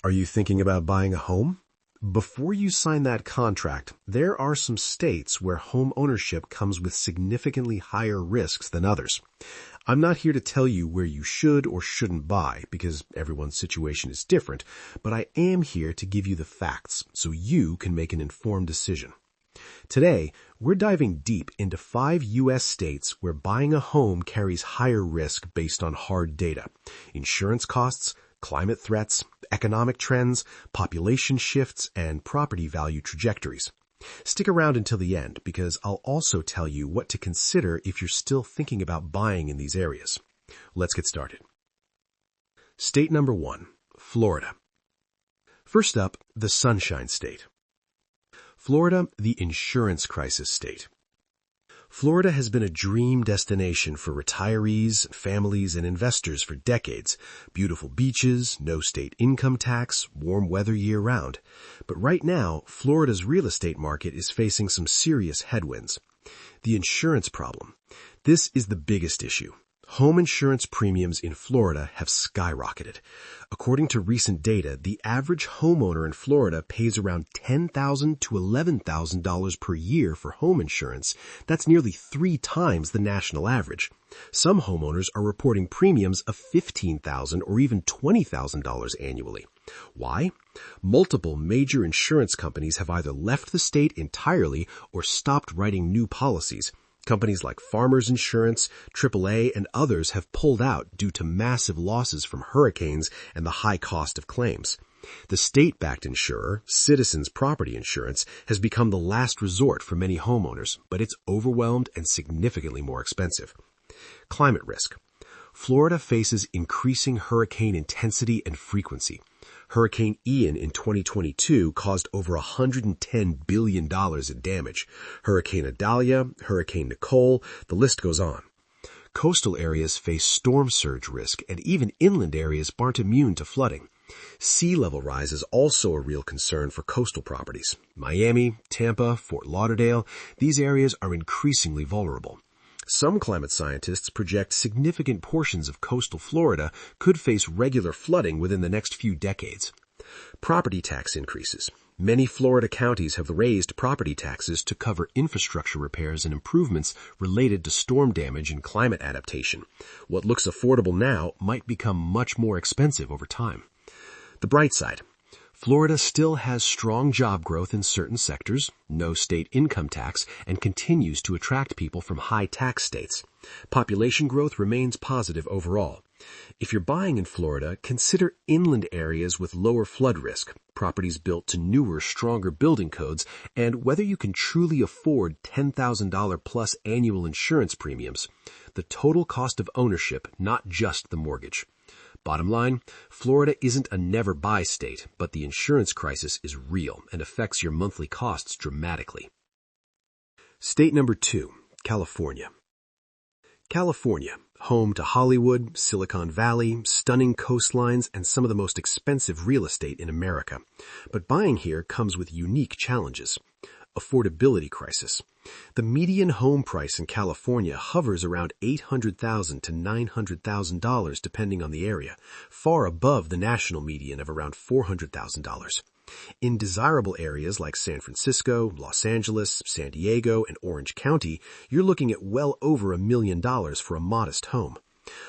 Are you thinking about buying a home? Before you sign that contract, there are some states where home ownership comes with significantly higher risks than others. I'm not here to tell you where you should or shouldn't buy because everyone's situation is different, but I am here to give you the facts so you can make an informed decision. Today, we're diving deep into 5 U.S. states where buying a home carries higher risk based on hard data: insurance costs, climate threats, economic trends, population shifts, and property value trajectories. Stick around until the end because I'll also tell you what to consider if you're still thinking about buying in these areas. Let's get started. State number 1, Florida. First up, the Sunshine State. Florida, the insurance crisis state. Florida has been a dream destination for retirees, families, and investors for decades. Beautiful beaches, no state income tax, warm weather year-round. But right now, Florida's real estate market is facing some serious headwinds. The insurance problem. This is the biggest issue. Home insurance premiums in Florida have skyrocketed. According to recent data, the average homeowner in Florida pays around $10,000 to $11,000 per year for home insurance. That's nearly 3 times the national average. Some homeowners are reporting premiums of $15,000 or even $20,000 annually. Why? Multiple major insurance companies have either left the state entirely or stopped writing new policies. Companies like Farmers Insurance, AAA, and others have pulled out due to massive losses from hurricanes and the high cost of claims. The state-backed insurer, Citizens Property Insurance, has become the last resort for many homeowners, but it's overwhelmed and significantly more expensive. Climate risk. Florida faces increasing hurricane intensity and frequency. Hurricane Ian in 2022 caused over $110 billion in damage. Hurricane Idalia, Hurricane Nicole, the list goes on. Coastal areas face storm surge risk, and even inland areas aren't immune to flooding. Sea level rise is also a real concern for coastal properties. Miami, Tampa, Fort Lauderdale, these areas are increasingly vulnerable. Some climate scientists project significant portions of coastal Florida could face regular flooding within the next few decades. Property tax increases. Many Florida counties have raised property taxes to cover infrastructure repairs and improvements related to storm damage and climate adaptation. What looks affordable now might become much more expensive over time. The bright side. Florida still has strong job growth in certain sectors, no state income tax, and continues to attract people from high-tax states. Population growth remains positive overall. If you're buying in Florida, consider inland areas with lower flood risk, properties built to newer, stronger building codes, and whether you can truly afford $10,000 plus annual insurance premiums. The total cost of ownership, not just the mortgage. Bottom line, Florida isn't a never-buy state, but the insurance crisis is real and affects your monthly costs dramatically. State number 2, California. California, home to Hollywood, Silicon Valley, stunning coastlines, and some of the most expensive real estate in America. But buying here comes with unique challenges. Affordability crisis. The median home price in California hovers around $800,000 to $900,000 depending on the area, far above the national median of around $400,000. In desirable areas like San Francisco, Los Angeles, San Diego, and Orange County, you're looking at well over $1 million for a modest home.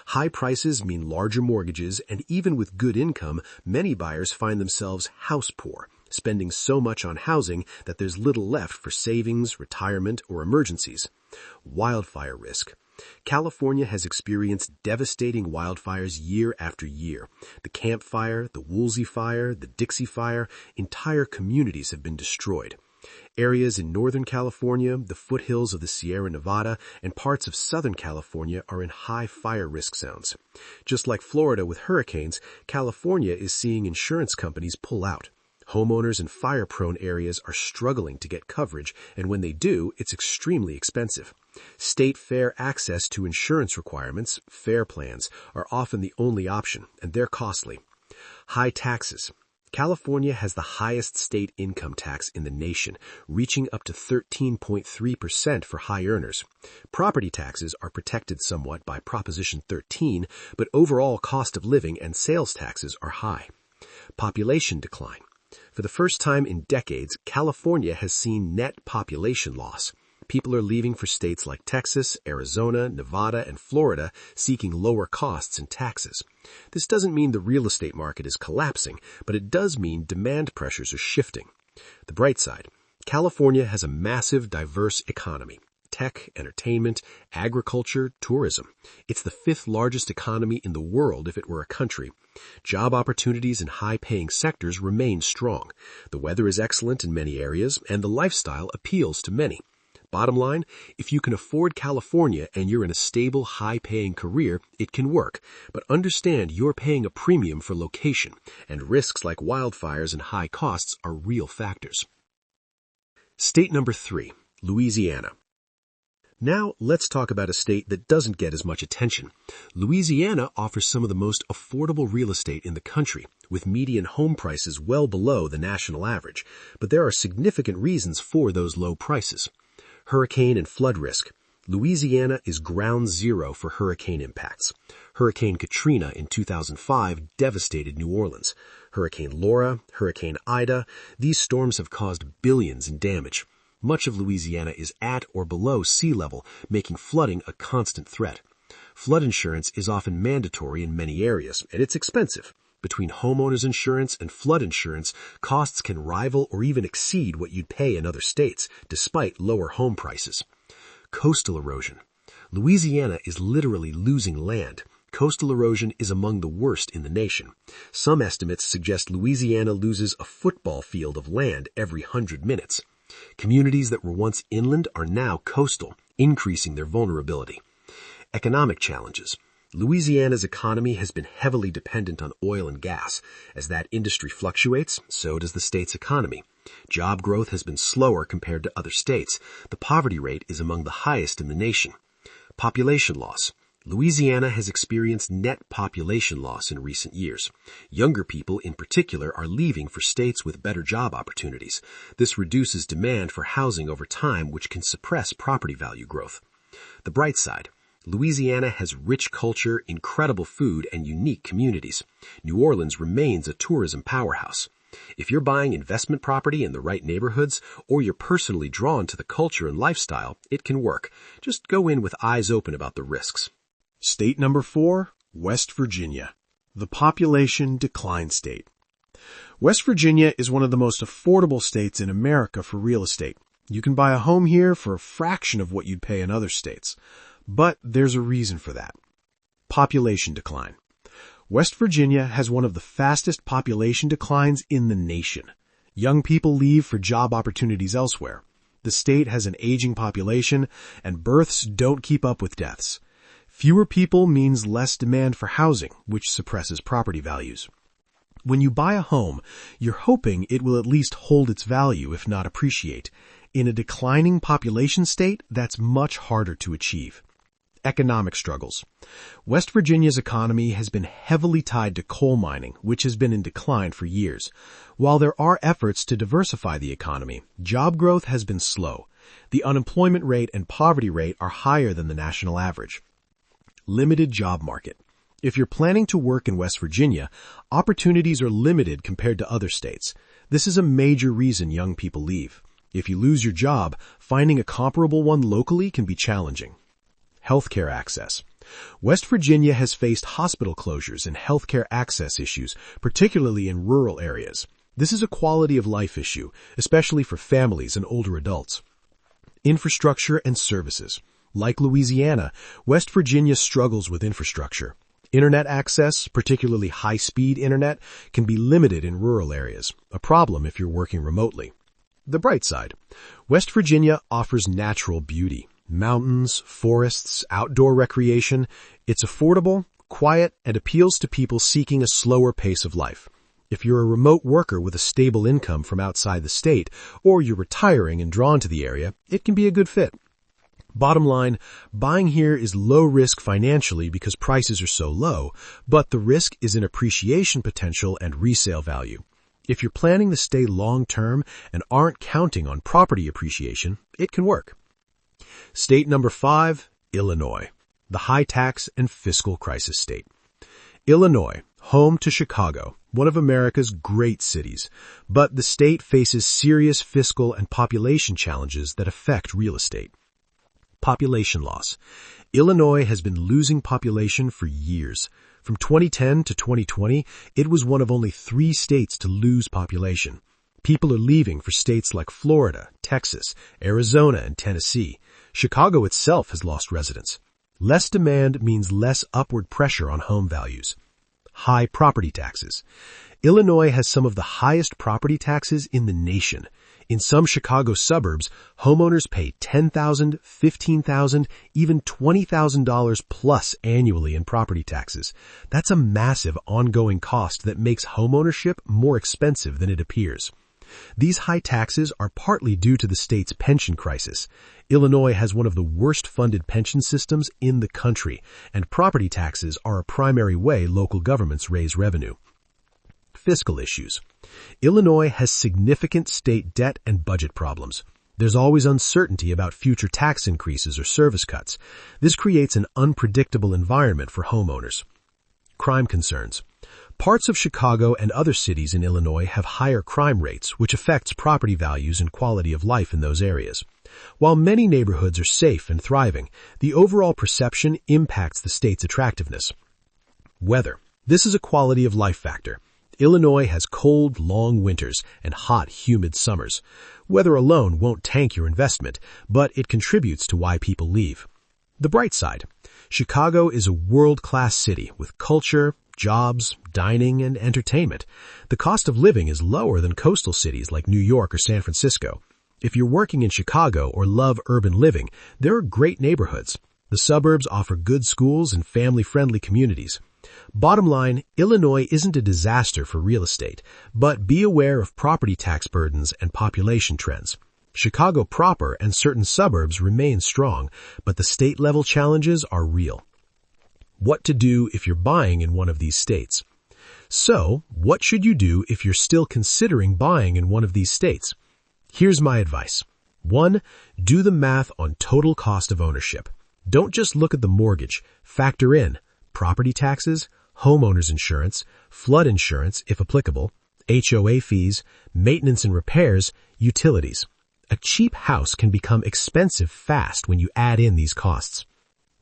High prices mean larger mortgages, and even with good income, many buyers find themselves house poor, spending so much on housing that there's little left for savings, retirement, or emergencies. Wildfire risk. California has experienced devastating wildfires year after year. The Camp Fire, the Woolsey Fire, the Dixie Fire, entire communities have been destroyed. Areas in Northern California, the foothills of the Sierra Nevada, and parts of Southern California are in high fire risk zones. Just like Florida with hurricanes, California is seeing insurance companies pull out. Homeowners in fire-prone areas are struggling to get coverage, and when they do, it's extremely expensive. State fair access to insurance requirements, FAIR plans, are often the only option, and they're costly. High taxes. California has the highest state income tax in the nation, reaching up to 13.3% for high earners. Property taxes are protected somewhat by Proposition 13, but overall cost of living and sales taxes are high. Population decline. For the first time in decades, California has seen net population loss. People are leaving for states like Texas, Arizona, Nevada, and Florida, seeking lower costs and taxes. This doesn't mean the real estate market is collapsing, but it does mean demand pressures are shifting. The bright side: California has a massive, diverse economy. Tech, entertainment, agriculture, tourism. It's the 5th largest economy in the world if it were a country. Job opportunities in high-paying sectors remain strong. The weather is excellent in many areas, and the lifestyle appeals to many. Bottom line, if you can afford California and you're in a stable, high-paying career, it can work. But understand you're paying a premium for location, and risks like wildfires and high costs are real factors. State number 3, Louisiana. Now, let's talk about a state that doesn't get as much attention. Louisiana offers some of the most affordable real estate in the country, with median home prices well below the national average. But there are significant reasons for those low prices. Hurricane and flood risk. Louisiana is ground zero for hurricane impacts. Hurricane Katrina in 2005 devastated New Orleans. Hurricane Laura, Hurricane Ida, these storms have caused billions in damage. Much of Louisiana is at or below sea level, making flooding a constant threat. Flood insurance is often mandatory in many areas, and it's expensive. Between homeowners insurance and flood insurance, costs can rival or even exceed what you'd pay in other states, despite lower home prices. Coastal erosion. Louisiana is literally losing land. Coastal erosion is among the worst in the nation. Some estimates suggest Louisiana loses a football field of land every 100 minutes. Communities that were once inland are now coastal, increasing their vulnerability. Economic challenges. Louisiana's economy has been heavily dependent on oil and gas. As that industry fluctuates, so does the state's economy. Job growth has been slower compared to other states. The poverty rate is among the highest in the nation. Population loss. Louisiana has experienced net population loss in recent years. Younger people in particular are leaving for states with better job opportunities. This reduces demand for housing over time, which can suppress property value growth. The bright side: Louisiana has rich culture, incredible food, and unique communities. New Orleans remains a tourism powerhouse. If you're buying investment property in the right neighborhoods, or you're personally drawn to the culture and lifestyle, it can work. Just go in with eyes open about the risks. State number 4, West Virginia, the population decline state. West Virginia is one of the most affordable states in America for real estate. You can buy a home here for a fraction of what you'd pay in other states. But there's a reason for that. Population decline. West Virginia has one of the fastest population declines in the nation. Young people leave for job opportunities elsewhere. The state has an aging population, and births don't keep up with deaths. Fewer people means less demand for housing, which suppresses property values. When you buy a home, you're hoping it will at least hold its value, if not appreciate. In a declining population state, that's much harder to achieve. Economic struggles. West Virginia's economy has been heavily tied to coal mining, which has been in decline for years. While there are efforts to diversify the economy, job growth has been slow. The unemployment rate and poverty rate are higher than the national average. Limited job market. If you're planning to work in West Virginia, opportunities are limited compared to other states. This is a major reason young people leave. If you lose your job, finding a comparable one locally can be challenging. Healthcare access. West Virginia has faced hospital closures and healthcare access issues, particularly in rural areas. This is a quality of life issue, especially for families and older adults. Infrastructure and services. Like Louisiana, West Virginia struggles with infrastructure. Internet access, particularly high-speed internet, can be limited in rural areas, a problem if you're working remotely. The bright side: West Virginia offers natural beauty. Mountains, forests, outdoor recreation. It's affordable, quiet, and appeals to people seeking a slower pace of life. If you're a remote worker with a stable income from outside the state, or you're retiring and drawn to the area, it can be a good fit. Bottom line, buying here is low risk financially because prices are so low, but the risk is in appreciation potential and resale value. If you're planning to stay long-term and aren't counting on property appreciation, it can work. State number 5, Illinois, the high tax and fiscal crisis state. Illinois, Home to Chicago, one of America's great cities, but the state faces serious fiscal and population challenges that affect real estate. Population loss. Illinois has been losing population for years. From 2010 to 2020, it was one of only 3 states to lose population. People are leaving for states like Florida, Texas, Arizona, and Tennessee. Chicago itself has lost residents. Less demand means less upward pressure on home values. High property taxes. Illinois has some of the highest property taxes in the nation. In some Chicago suburbs, homeowners pay $10,000, $15,000, even $20,000 plus annually in property taxes. That's a massive ongoing cost that makes homeownership more expensive than it appears. These high taxes are partly due to the state's pension crisis. Illinois has one of the worst-funded pension systems in the country, and property taxes are a primary way local governments raise revenue. Fiscal issues. Illinois has significant state debt and budget problems. There's always uncertainty about future tax increases or service cuts. This creates an unpredictable environment for homeowners. Crime concerns. Parts of Chicago and other cities in Illinois have higher crime rates, which affects property values and quality of life in those areas. While many neighborhoods are safe and thriving, the overall perception impacts the state's attractiveness. Weather. This is a quality of life factor. Illinois has cold, long winters and hot, humid summers. Weather alone won't tank your investment, but it contributes to why people leave. The bright side. Chicago is a world-class city with culture, jobs, dining, and entertainment. The cost of living is lower than coastal cities like New York or San Francisco. If you're working in Chicago or love urban living, there are great neighborhoods. The suburbs offer good schools and family-friendly communities. Bottom line, Illinois isn't a disaster for real estate, but be aware of property tax burdens and population trends. Chicago proper and certain suburbs remain strong, but the state-level challenges are real. What to do if you're buying in one of these states. So, what should you do if you're still considering buying in one of these states? Here's my advice. 1. Do the math on total cost of ownership. Don't just look at the mortgage. Factor in property taxes, homeowners insurance, flood insurance if applicable, HOA fees, maintenance and repairs, utilities. A cheap house can become expensive fast when you add in these costs.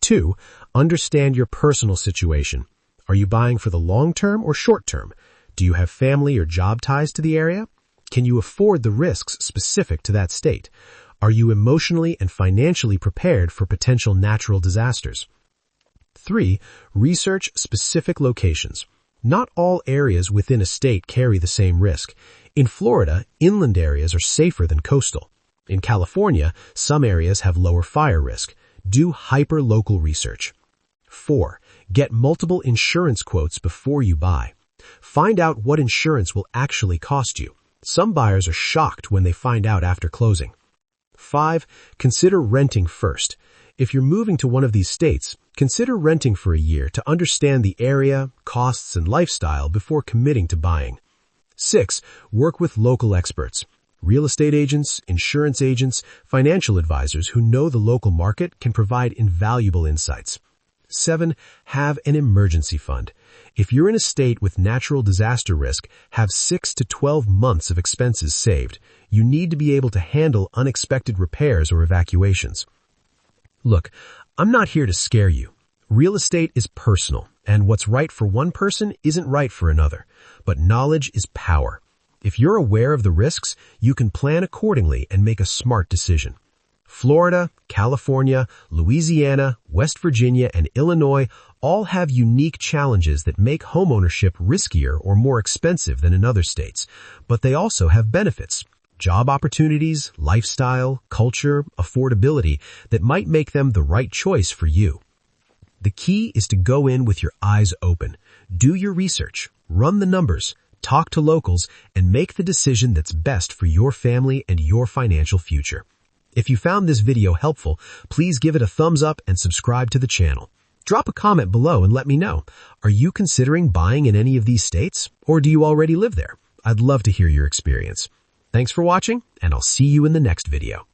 2. Understand your personal situation. Are you buying for the long term or short term? Do you have family or job ties to the area? Can you afford the risks specific to that state? Are you emotionally and financially prepared for potential natural disasters? 3. Research specific locations. Not all areas within a state carry the same risk. In Florida, inland areas are safer than coastal. In California, some areas have lower fire risk. Do hyper-local research. 4. Get multiple insurance quotes before you buy. Find out what insurance will actually cost you. Some buyers are shocked when they find out after closing. 5. Consider renting first. If you're moving to one of these states, consider renting for a year to understand the area, costs, and lifestyle before committing to buying. 6. Work with local experts. Real estate agents, insurance agents, financial advisors who know the local market can provide invaluable insights. 7. Have an emergency fund. If you're in a state with natural disaster risk, have 6 to 12 months of expenses saved. You need to be able to handle unexpected repairs or evacuations. Look, I'm not here to scare you. Real estate is personal, and what's right for one person isn't right for another. But knowledge is power. If you're aware of the risks, you can plan accordingly and make a smart decision. Florida, California, Louisiana, West Virginia, and Illinois all have unique challenges that make homeownership riskier or more expensive than in other states, but they also have benefits. Job opportunities, lifestyle, culture, affordability that might make them the right choice for you. The key is to go in with your eyes open. Do your research, run the numbers, talk to locals, and make the decision that's best for your family and your financial future. If you found this video helpful, please give it a thumbs up and subscribe to the channel. Drop a comment below and let me know. Are you considering buying in any of these states, or do you already live there? I'd love to hear your experience. Thanks for watching, and I'll see you in the next video.